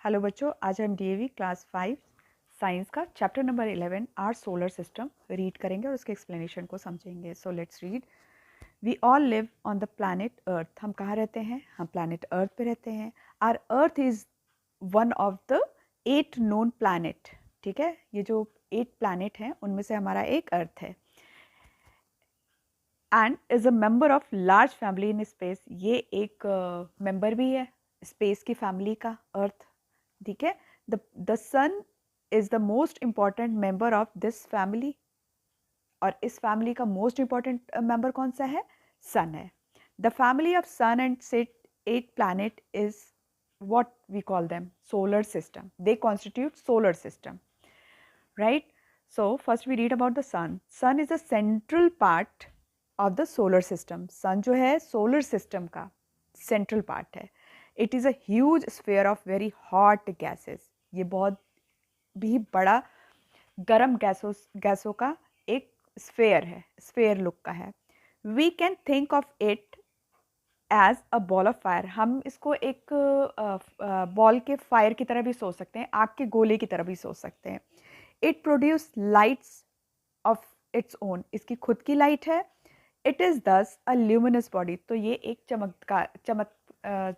Hello बच्चों, आज हम डीएवी क्लास 5 साइंस का chapter number 11 our solar system read करेंगे और उसके एक्सप्लेनेशन को समझेंगे। So let's read. We all live on the planet Earth. हम कहाँ रहते हैं? हम प्लैनेट अर्थ पे रहते हैं। Our earth is one of the 8 known planet. ठीक है, ये जो 8 प्लैनेट हैं उनमें से हमारा एक अर्थ है। And is a member of large family in space. ये एक मेंबर भी है स्पेस की फैमिली का, अर्थ। ठीक है, the sun is the most important member of this family. और इस फैमिली का मोस्ट इंपॉर्टेंट मेंबर कौन सा है? सन है। The family of sun and सिट 8 planet is what we call them solar system. They constitute solar system, right? So first we read about the sun. Sun is a central part of the solar system. sun जो है solar system का central part है. It is a huge sphere of very hot gases. ये बहुत भी बड़ा गर्म गैसों का एक स्फेयर है, स्फेयर लुक का है। We can think of it as a ball of fire. हम इसको एक बॉल के फायर की तरह भी सोच सकते हैं, आग के गोले की तरह भी सोच सकते हैं। It produce lights of its own. इसकी खुद की लाइट है। It is thus a luminous body. तो ये एक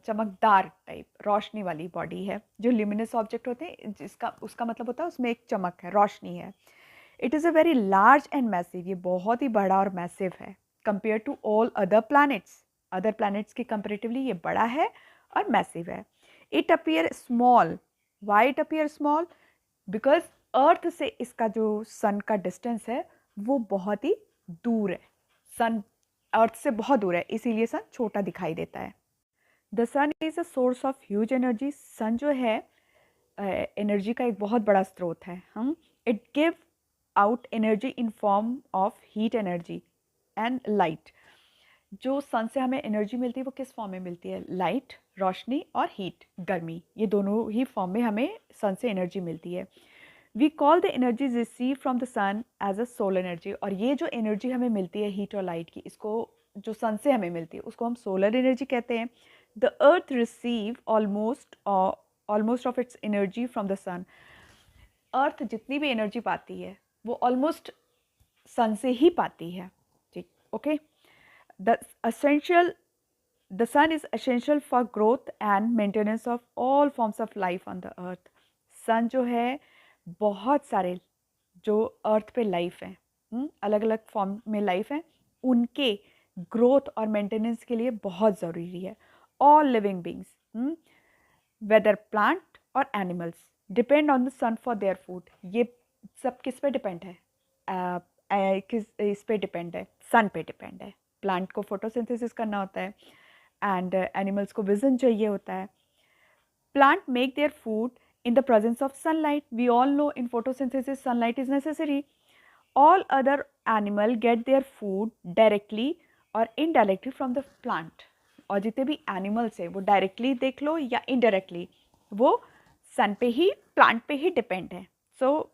चमकदार टाइप रोशनी वाली बॉडी है। जो ल्यूमिनस ऑब्जेक्ट होते हैं जिसका उसका मतलब होता है उसमें एक चमक है, रोशनी है। It is a very large and massive. ये बहुत ही बड़ा और मैसिव है compare to all other planets. Other planets के कंपेरेटिवली ये बड़ा है और मैसिव है। It appear small. Why it appear small? Because earth से इसका जो सन का डिस्टेंस है वो बहुत ही दूर है। सन अर्थ से बहुत दूर है, इसीलिए सन छोटा दिखाई देता है। The sun is a source of huge energy. Sun जो है एनर्जी का एक बहुत बड़ा स्रोत है। हम it give out energy in form of heat energy and light. जो सन से हमें एनर्जी मिलती है वो किस फॉर्म में मिलती है? लाइट, रोशनी, और हीट, गर्मी। ये दोनों ही फॉर्म में हमें सन से एनर्जी मिलती है। We call the energy receive from the sun as a solar energy. और ये जो एनर्जी हमें मिलती है हीट और लाइट की, इसको जो सन से हमें मिलती है उसको हम सोलर एनर्जी कहते हैं। The Earth receive almost of its energy from the sun. Earth जितनी भी एनर्जी पाती है वो ऑलमोस्ट सन से ही पाती है। ठीक, okay. The sun is essential for growth and maintenance of all forms of life on the Earth. Sun जो है बहुत सारे जो अर्थ पे लाइफ है, अलग अलग फॉर्म में लाइफ है, उनके ग्रोथ और मेंटेनेंस के लिए बहुत ज़रूरी है। All living beings whether plant और animals depend on the sun for their food. ये सब किस पे डिपेंड है? किस इस पे डिपेंड है? सन पे डिपेंड है। प्लांट को फोटोसिंथेसिस करना होता है एंड एनिमल्स को विजन चाहिए होता है। Plant make their food in the presence of sunlight. We all know in photosynthesis sunlight is necessary. All other animal get their food directly or indirectly from the plant. और जितने भी animals है वो directly देख लो या indirectly वो सन पे ही, plant पे ही डिपेंड है। So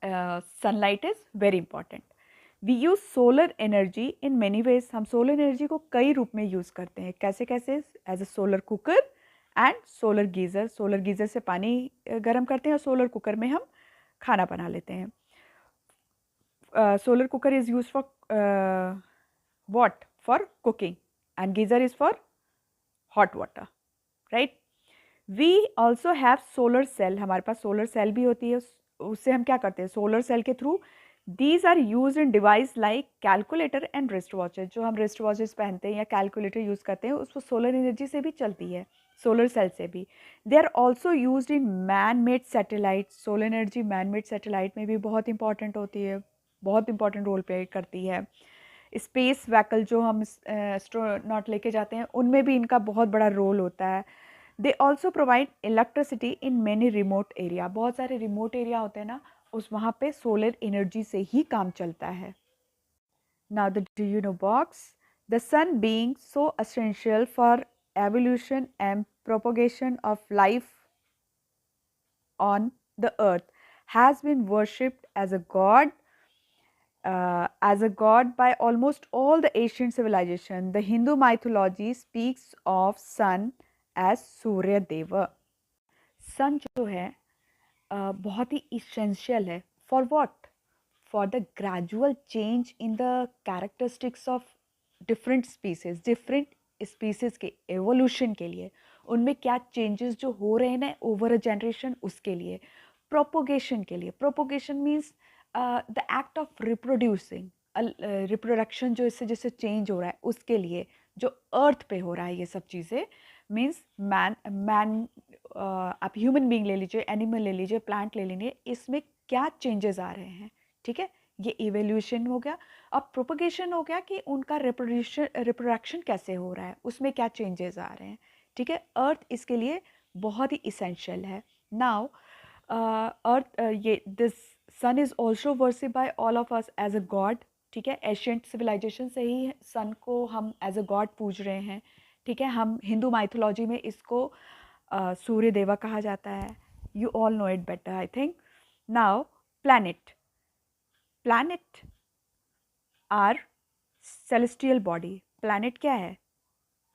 sunlight is very important. We use solar energy in many ways. हम सोलर एनर्जी को कई रूप में यूज़ करते हैं। कैसे कैसे? As a solar cooker and solar geyser. Solar geyser से पानी गर्म करते हैं और सोलर कुकर में हम खाना बना लेते हैं। Solar cooker is use for what? For cooking, and geyser is for hot water, right? We also have solar cell. हमारे पास सोलर सेल भी होती है। उससे हम क्या करते हैं? सोलर सेल के through these are used in device like calculator and wrist watches. जो हम रिस्ट वॉचेज पहनते हैं या कैलकुलेटर यूज़ करते हैं उसको सोलर एनर्जी से भी चलती है, सोलर सेल से भी। They are also used in man made satellite. Solar energy man made satellite में भी बहुत इंपॉर्टेंट होती है, बहुत इंपॉर्टेंट रोल प्ले करती है। स्पेस वैकल जो हम एस्ट्रोनॉट लेके जाते हैं उनमें भी इनका बहुत बड़ा रोल होता है। They also provide electricity in many remote area. बहुत सारे रिमोट एरिया होते हैं ना, उस वहाँ पे सोलर एनर्जी से ही काम चलता है। Now the do you know box. The sun being so essential for evolution and propagation of life on the earth has been worshipped as a god by almost all the ancient civilization. The Hindu mythology speaks of sun as Surya Deva. सन जो है बहुत ही essential है for what, for the gradual change in the characteristics of different species के evolution के लिए, उनमें क्या changes जो हो रहे हैं ना ओवर अ जनरेशन, उसके लिए, प्रोपोगेशन के लिए। Propagation means the act of reproducing, reproduction जो इससे जैसे चेंज हो रहा है उसके लिए, जो अर्थ पे हो रहा है ये सब चीज़ें, मीन्स मैन आप ह्यूमन बीइंग ले लीजिए, एनिमल ले लीजिए, प्लांट ले लीजिए, इसमें क्या चेंजेस आ रहे हैं, ठीक है, ये इवोल्यूशन हो गया। अब प्रोपगेशन हो गया कि उनका रिप्रोडक्शन कैसे हो रहा है, उसमें क्या चेंजेस आ रहे हैं, ठीक है। अर्थ इसके लिए बहुत ही इसेंशियल है। नाउ अर्थ ये this sun is also worship by all of us as a god, ठीक है। एशियंट सिविलाइजेशन से ही सन को हम एज अ गॉड पूज रहे हैं, ठीक है। हम हिंदू माइथोलॉजी में इसको सूर्य देवा कहा जाता है। You all know it better I think. Now planet are celestial body. Planet क्या है?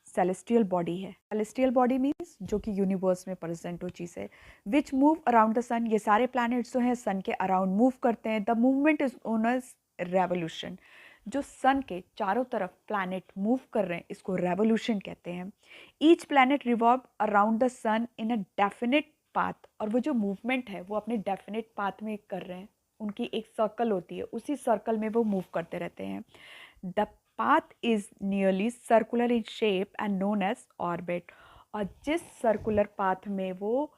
सेलेस्टियल बॉडी है। सेलेस्टियल बॉडी मीन्स जो कि यूनिवर्स में प्रेजेंट हो चीज़ है, which move around the sun. ये सारे प्लैनेट्स जो हैं सन के अराउंड मूव करते हैं। The movement is known as revolution. जो सन के चारों तरफ प्लैनेट मूव कर रहे हैं इसको रेवोल्यूशन कहते हैं। Each planet revolve around the sun in a definite path, और वो जो मूवमेंट है वो अपने डेफिनेट पाथ में कर रहे हैं। उनकी एक सर्कल होती है, उसी सर्कल में वो मूव करते रहते हैं। The path is nearly circular in shape and known as orbit। और जिस सर्कुलर पाथ में वो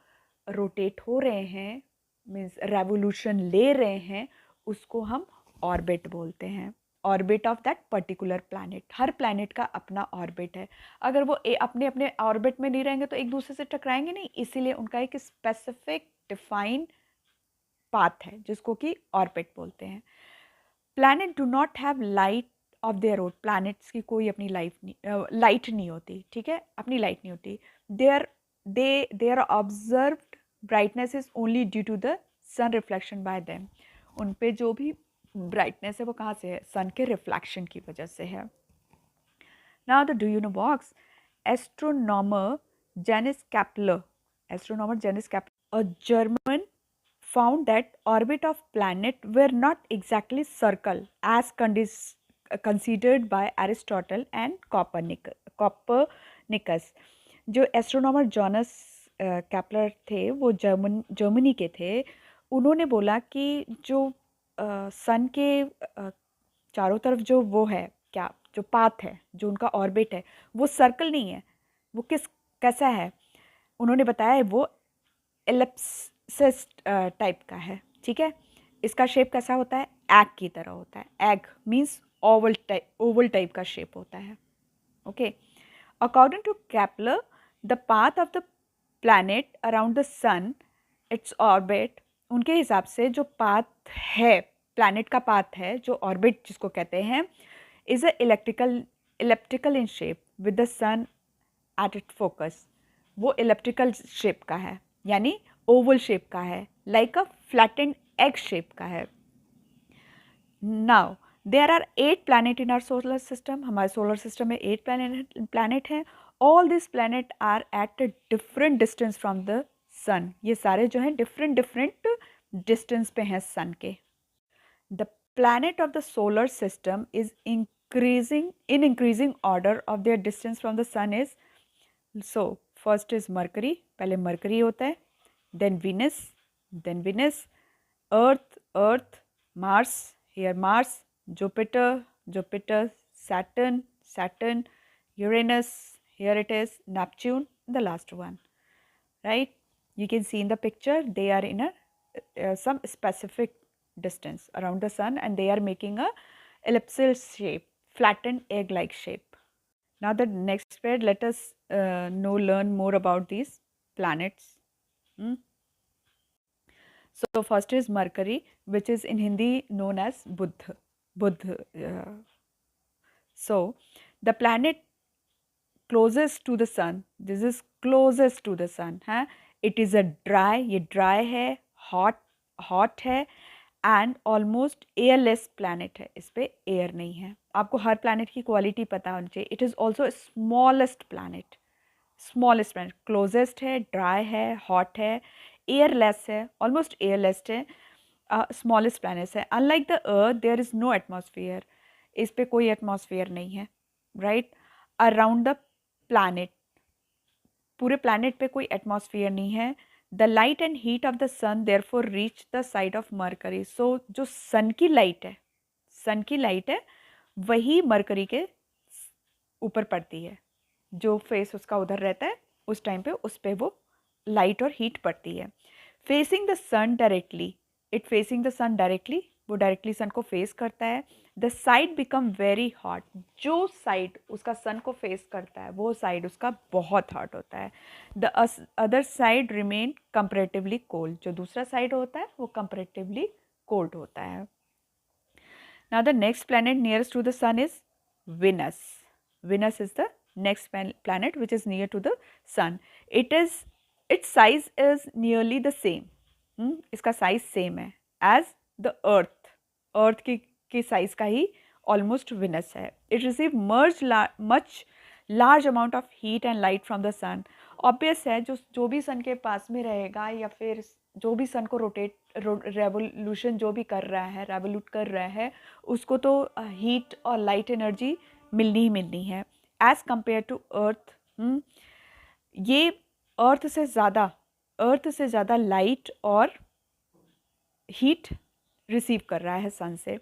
रोटेट हो रहे हैं, मीन्स रेवोल्यूशन ले रहे हैं, उसको हम ऑर्बिट बोलते हैं। Orbit of that particular planet. Her planet का अपना ऑर्बिट है। अगर वो अपने अपने ऑर्बिट में नहीं रहेंगे तो एक दूसरे से टकराएंगे नहीं, इसीलिए उनका एक स्पेसिफिक डिफाइंड पाथ है जिसको कि ऑर्बिट बोलते हैं। Planet do not have light of their own. Planets की कोई अपनी लाइट नहीं होती, ठीक है, अपनी लाइट नहीं होती। Their observed brightness is only due to the sun reflection by them. उन पे जो भी ब्राइटनेस है वो कहाँ से है? सन के रिफ्लेक्शन की वजह से है। Now the do you know box. Astronomer Johannes Kepler, a German, found that orbit of planet were not exactly circle as considered by Aristotle and Copernicus। जो एस्ट्रोनॉमर जॉनस कैप्लर थे वो जर्मनी के थे। उन्होंने बोला कि जो सन के चारों तरफ जो वो है, क्या जो पाथ है, जो उनका ऑर्बिट है, वो सर्कल नहीं है। वो कैसा है? उन्होंने बताया है वो एलिप्सिस टाइप का है, ठीक है। इसका शेप कैसा होता है? एग की तरह होता है। एग मीन्स ओवल टाइप का शेप होता है, okay. According to Kepler the path of the planet around the sun its orbit, उनके हिसाब से जो पाथ है, प्लैनेट का पाथ है, जो ऑर्बिट जिसको कहते हैं, is a elliptical in shape with the sun at it focus. वो इलेप्टिकल शेप का है, यानी ओवल शेप का है, like a flattened egg shape का है। Now there are 8 planet in our solar system. हमारे सोलर सिस्टम में 8 प्लैनेट हैं। All this planet are at a different distance from the sun. ये सारे जो हैं डिफरेंट डिस्टेंस पे हैं सन के। The planet of the solar system is increasing order of their distance from the sun is, so first is Mercury, पहले mercury होता है, then Venus, Earth, Mars, here Mars, Jupiter, Saturn, Uranus, here it is Neptune, the last one, right? You can see in the picture they are in a some specific distance around the sun and they are making a elliptical shape, flattened egg-like shape. Now the next period, let us learn more about these planets. So first is Mercury, which is in Hindi known as Budh. So the planet closest to the sun, this is closest to the sun, है. It is a dry, ये dry है, hot है, and almost airless planet है। इस पर air नहीं है। आपको हर प्लैनेट की क्वालिटी पता होनी चाहिए। It is also smallest planet, smallest planet, closest है, ड्राई है, हॉट है, एयरलेस है, ऑलमोस्ट एयरलेस है, स्मॉलेस्ट प्लैनेट है। Unlike the Earth there is no atmosphere, इस पे कोई एटमॉस्फेयर नहीं है, राइट। अराउंड द प्लैनेट, पूरे प्लैनेट पे कोई एटमॉस्फेयर नहीं है। The light and heat of the sun therefore reach the side of Mercury. So जो सन की लाइट है, सन की लाइट है वही मरकरी के ऊपर पड़ती है, जो फेस उसका उधर रहता है उस टाइम पे उस पे वो लाइट और हीट पड़ती है। Facing the sun directly, it facing the sun directly, वो डायरेक्टली सन को फेस करता है। The side become very hot, जो साइड उसका सन को फेस करता है वो साइड उसका बहुत हॉट होता है। The other side remain comparatively cold, जो दूसरा साइड होता है वो कंपेरेटिवली कोल्ड होता है। Now the next planet nearest to the sun is Venus. Venus is the next planet which is near to the sun. Its size is nearly the same. इसका size same है as the Earth. Earth की size का ही almost Venus है. It receive much large amount of heat and light from the sun. Obvious है, जो भी sun के पास में रहेगा या फिर जो भी सन को रेवोल्यूशन जो भी कर रहा है, रेवोल्यूट कर रहा है, उसको तो हीट और लाइट एनर्जी मिलनी ही मिलनी है एज़ कम्पेयर टू अर्थ। ये अर्थ से ज़्यादा लाइट और हीट रिसीव कर रहा है सन से।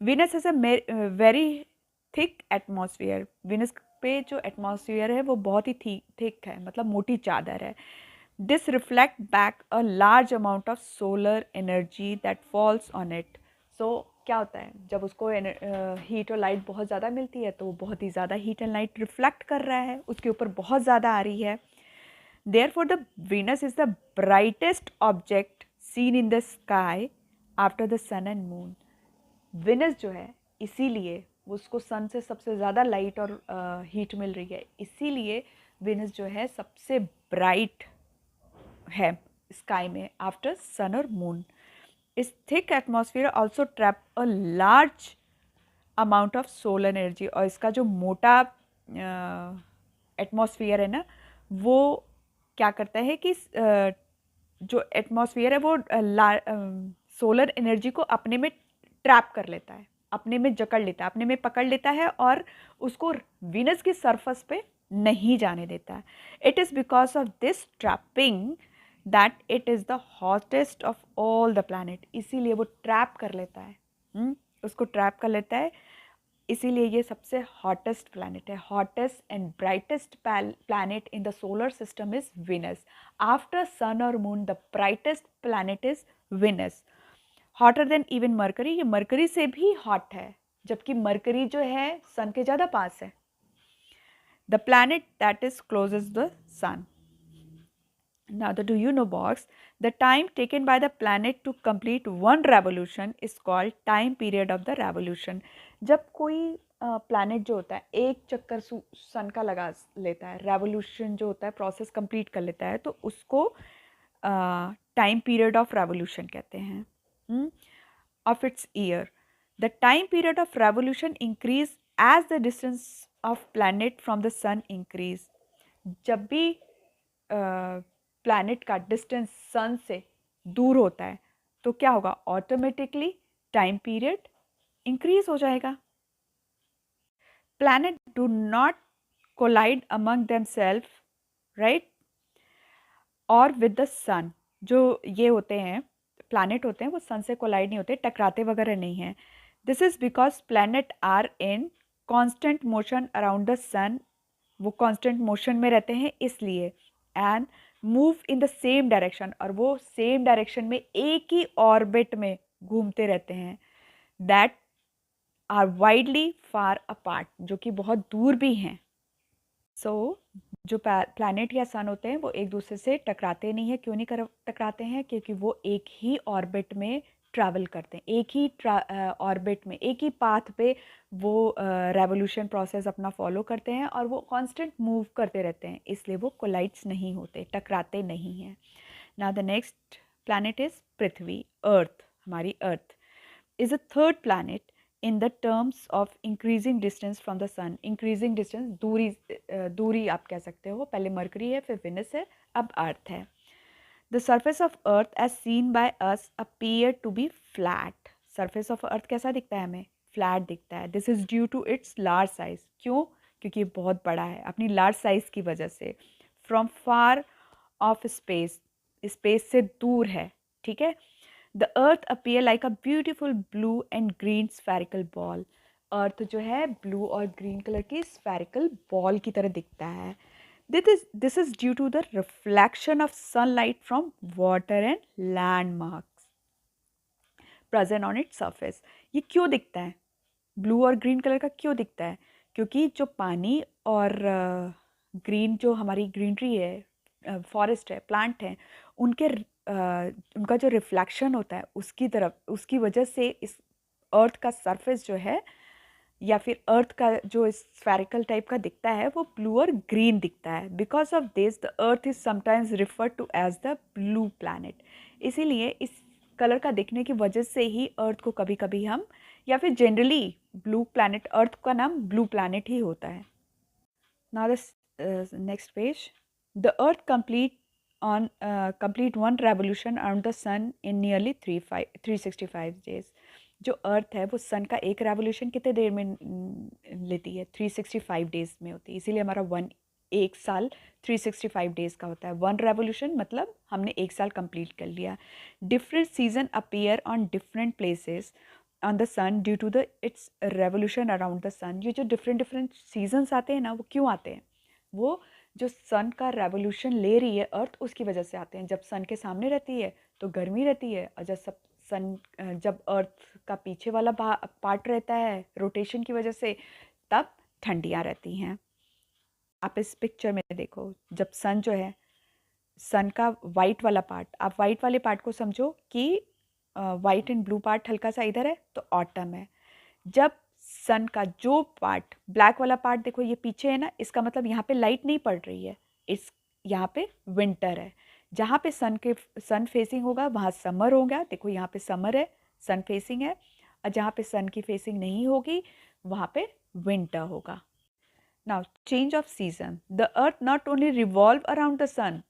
Venus is a very thick atmosphere, Venus पे जो एटमॉस्फेयर है वो बहुत ही थिक है, मतलब मोटी चादर है। This reflect back a large amount of solar energy that falls on it. So क्या होता है, जब उसको हीट और लाइट बहुत ज़्यादा मिलती है तो वो बहुत ही ज़्यादा हीट एंड लाइट रिफ्लेक्ट कर रहा है, उसके ऊपर बहुत ज़्यादा आ रही है। Therefore the Venus is the brightest object seen in the sky after the sun and moon. Venus जो है, इसीलिए उसको सन से सबसे ज़्यादा लाइट और हीट मिल रही है, इसीलिए Venus जो है सबसे ब्राइट है स्काई में आफ्टर सन और मून। इस thick atmosphere also trap a large amount of solar energy, और इसका जो मोटा एटमॉस्फेयर है ना, वो क्या करता है कि जो एटमॉस्फेयर है वो सोलर एनर्जी को अपने में ट्रैप कर लेता है, अपने में जकड़ लेता है, अपने में पकड़ लेता है और उसको वीनस की सरफेस पे नहीं जाने देता है। It is because of this trapping that it is the hottest of all the planet, इसीलिए वो ट्रैप कर लेता है, उसको ट्रैप कर लेता है, इसीलिए ये सबसे हॉटेस्ट प्लैनेट है। Hottest and brightest planet in the solar system is Venus. After sun और moon the brightest planet is Venus, hotter than even Mercury, ये मरकरी से भी हॉट है, जबकि मरकरी जो है सन के ज़्यादा पास है। The planet that is closest the sun. Now the do you know box, the time taken by the planet to complete one revolution is called time period of the revolution. जब कोई planet जो होता है एक चक्कर सन का लगा लेता है, रेवोल्यूशन जो होता है प्रोसेस कंप्लीट कर लेता है, तो उसको टाइम पीरियड ऑफ रेवोल्यूशन कहते हैं of its year. The time period of revolution increase as the distance of planet from the sun increase. जब भी प्लैनेट का डिस्टेंस सन से दूर होता है तो क्या होगा, ऑटोमेटिकली टाइम पीरियड इंक्रीज हो जाएगा। Planet do not collide among themselves, right, और विद द सन। जो ये होते हैं प्लैनेट होते हैं वो सन से कोलाइड नहीं होते, टकराते वगैरह नहीं हैं। This is because planet are in constant motion around the sun, वो कॉन्स्टेंट मोशन में रहते हैं इसलिए, and move in the same direction, और वो सेम डायरेक्शन में एक ही ऑर्बिट में घूमते रहते हैं, that are widely far apart, जो कि बहुत दूर भी हैं। सो जो प्लैनेट या सन होते हैं वो एक दूसरे से टकराते नहीं हैं। क्यों नहीं टकराते हैं? क्योंकि वो एक ही ऑर्बिट में ट्रैवल करते हैं, एक ही ऑर्बिट में, एक ही पाथ पे वो रेवोल्यूशन प्रोसेस अपना फॉलो करते हैं और वो कांस्टेंट मूव करते रहते हैं, इसलिए वो कोलाइड्स नहीं होते, टकराते नहीं हैं। Now the next planet is पृथ्वी, अर्थ, हमारी Earth is a third planet in the terms of increasing distance from the sun. Increasing distance, दूरी आप कह सकते हो। पहले मरकरी है, फिर विनस है, अब अर्थ है। The surface of earth as seen by us appear to be flat. Surface of earth कैसा दिखता है हमें? फ्लैट दिखता है। This is due to its large size. क्यों? क्योंकि ये बहुत बड़ा है, अपनी लार्ज साइज की वजह से। From far off space, space से दूर है, ठीक है। The Earth appear like a beautiful blue and green spherical ball. Earth जो है ब्लू और ग्रीन कलर की स्फेरिकल बॉल की तरह दिखता है। This is due to the reflection of sunlight from water and landmarks present on its surface। ये क्यों दिखता है? ब्लू और ग्रीन कलर का क्यों दिखता है? क्योंकि जो पानी और ग्रीन जो हमारी ग्रीनरी है, फॉरेस्ट है, प्लांट हैं, उनका जो रिफ्लेक्शन होता है उसकी तरफ, उसकी वजह से इस अर्थ का सरफेस जो है, या फिर अर्थ का जो स्फेरिकल टाइप का दिखता है, वो ब्लू और ग्रीन दिखता है। Because of this the earth is sometimes referred to as the blue planet. इसीलिए इस कलर का दिखने की वजह से ही अर्थ को कभी कभी हम, या फिर जनरली ब्लू प्लैनेट, अर्थ का नाम ब्लू प्लैनेट ही होता है। Now the next page. The earth complete one revolution around the sun in nearly 365 days। जो अर्थ है वो सन का एक रेवोल्यूशन कितने देर में लेती है? 365 डेज में होती है। इसीलिए हमारा एक साल 365 डेज का होता है। वन रेवोल्यूशन मतलब हमने एक साल कंप्लीट कर लिया। Different season appear on different places on the sun due to the its revolution around the sun. ये जो डिफरेंट डिफरेंट सीजन्स आते हैं ना, वो क्यों आते हैं? वो जो सन का रेवोल्यूशन ले रही है अर्थ, उसकी वजह से आते हैं। जब सन के सामने रहती है तो गर्मी रहती है, और जब अर्थ का पीछे वाला पार्ट रहता है रोटेशन की वजह से, तब ठंडियाँ रहती हैं। आप इस पिक्चर में देखो, जब सन जो है, सन का वाइट वाला पार्ट, आप वाइट वाले पार्ट को समझो कि वाइट एंड ब्लू पार्ट हल्का सा इधर है तो ऑटम है। जब सन का जो पार्ट, ब्लैक वाला पार्ट देखो ये पीछे है ना, इसका मतलब यहाँ पे लाइट नहीं पड़ रही है, इस यहाँ पे विंटर है। जहाँ पे सन फेसिंग होगा वहाँ समर होगा। देखो यहाँ पे समर है, सन फेसिंग है, और जहाँ पे सन की फेसिंग नहीं होगी वहाँ पे विंटर होगा। Now change of season. The Earth not only revolve around the sun,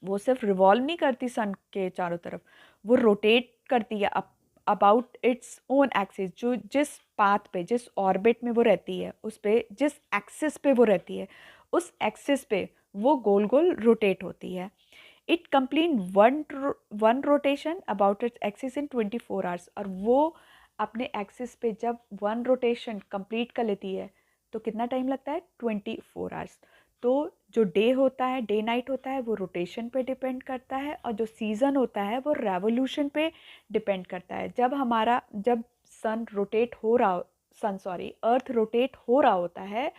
वो सिर्फ रिवॉल्व नहीं करती सन के चारों तरफ, वो रोटेट करती है अबाउट इट्स ओन एक्सिस। जो जिस पाथ पे, जिस ऑर्बिट में वो रहती है, उस पे, जिस एक्सिस पे वो रहती है, उस एक्सिस पे वो गोल गोल रोटेट होती है। It complete one rotation about its axis in 24 hours. और वो अपने एक्सिस पे जब वन रोटेशन कंप्लीट कर लेती है तो कितना टाइम लगता है? 24 आवर्स। तो जो डे होता है, डे नाइट होता है, वो रोटेशन पे डिपेंड करता है, और जो सीज़न होता है वो रेवोल्यूशन पे डिपेंड करता है। जब अर्थ रोटेट हो रहा होता है,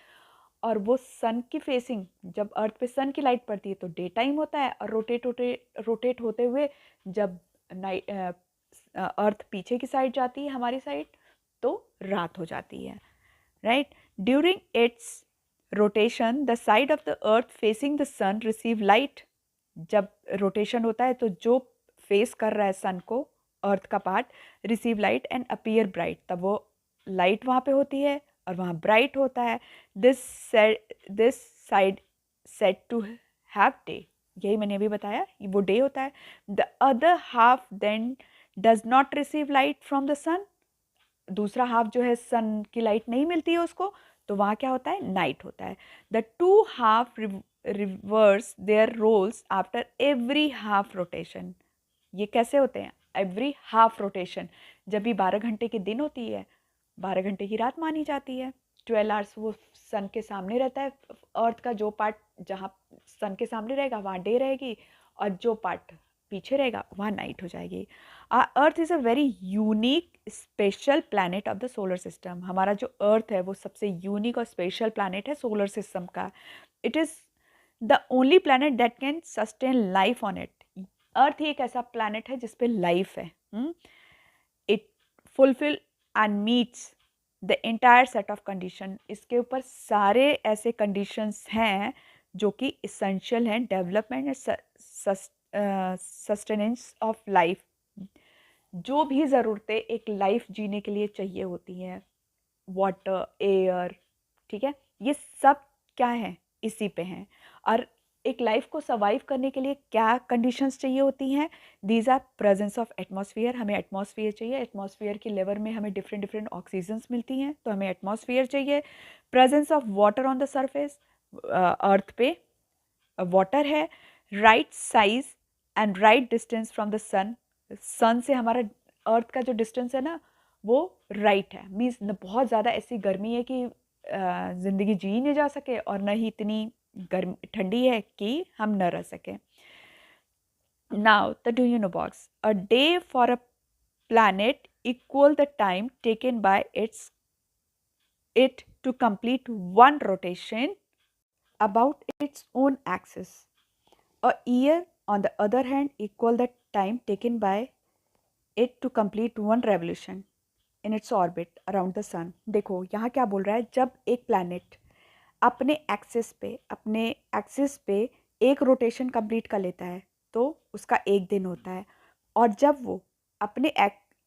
और वो सन की फेसिंग, जब अर्थ पे सन की लाइट पड़ती है तो डे टाइम होता है, और रोटेट होते हुए जब अर्थ पीछे की साइड जाती है, हमारी साइड, तो रात हो जाती है, right. During its rotation the side of the earth facing the sun receive light. जब रोटेशन होता है तो जो फेस कर रहा है सन को, अर्थ का part, receive light and appear bright. तब वो लाइट वहाँ पे होती है और वहाँ ब्राइट होता है। This side said to have day. यही मैंने अभी बताया, वो डे होता है। The other half then does not receive light from the sun. दूसरा हाफ जो है, सन की लाइट नहीं मिलती है उसको, तो वहाँ क्या होता है? नाइट होता है। The two half reverse their roles after every half rotation. ये कैसे होते हैं? Every half rotation. जब भी 12 घंटे की दिन होती है, 12 घंटे की रात मानी जाती है। 12 आवर्स वो सन के सामने रहता है, अर्थ का जो पार्ट जहाँ सन के सामने रहेगा वहाँ डे रहेगी, और जो पार्ट पीछे रहेगा वहाँ नाइट हो जाएगी। Earth is a very unique special planet of the solar system. हमारा जो अर्थ है वो सबसे यूनिक और स्पेशल प्लैनेट है सोलर सिस्टम का। It is the only planet that can sustain life on it. Earth ही एक ऐसा प्लैनेट है जिसपे लाइफ है। It fulfil and meets the entire set of condition. इसके ऊपर सारे ऐसे कंडीशंस हैं जो कि इसेंशियल हैं development and sustenance of life, जो भी ज़रूरतें एक लाइफ जीने के लिए चाहिए होती हैं, वाटर, एयर, ठीक है, ये सब क्या है, इसी पे हैं। और एक लाइफ को सर्वाइव करने के लिए क्या कंडीशंस चाहिए होती हैं, these are presence of atmosphere. हमें एटमॉस्फेयर चाहिए, एटमॉस्फेयर की लेवल में हमें डिफरेंट डिफरेंट ऑक्सीजन्स मिलती हैं, तो हमें एटमॉस्फेयर चाहिए। Presence of water on the surface, Earth पे वाटर है। Right size and right distance from the sun, sun से हमारा अर्थ का जो डिस्टेंस है ना वो राइट है, मीन्स बहुत ज़्यादा ऐसी गर्मी है कि ज़िंदगी जी नहीं जा सके, और न ही इतनी गर्म ठंडी है कि हम न रह सकें। Now the do you know box, a day for a planet equal the time taken by it to complete one rotation about its own axis. A year, on the other hand, equal the time taken by it to complete one revolution in its orbit around the sun. देखो यहाँ क्या बोल रहा है, जब एक planet अपने axis पे एक रोटेशन कंप्लीट कर लेता है तो उसका एक दिन होता है, और जब वो अपने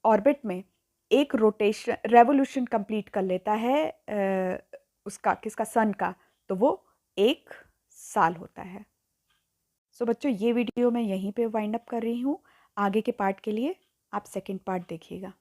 ऑर्बिट में एक रोटेशन रेवोल्यूशन कंप्लीट कर लेता है उसका किसका, सन का, तो वो एक साल होता है। सो बच्चों, ये वीडियो मैं यहीं पे वाइंड अप कर रही हूँ। आगे के पार्ट के लिए आप सेकंड पार्ट देखिएगा।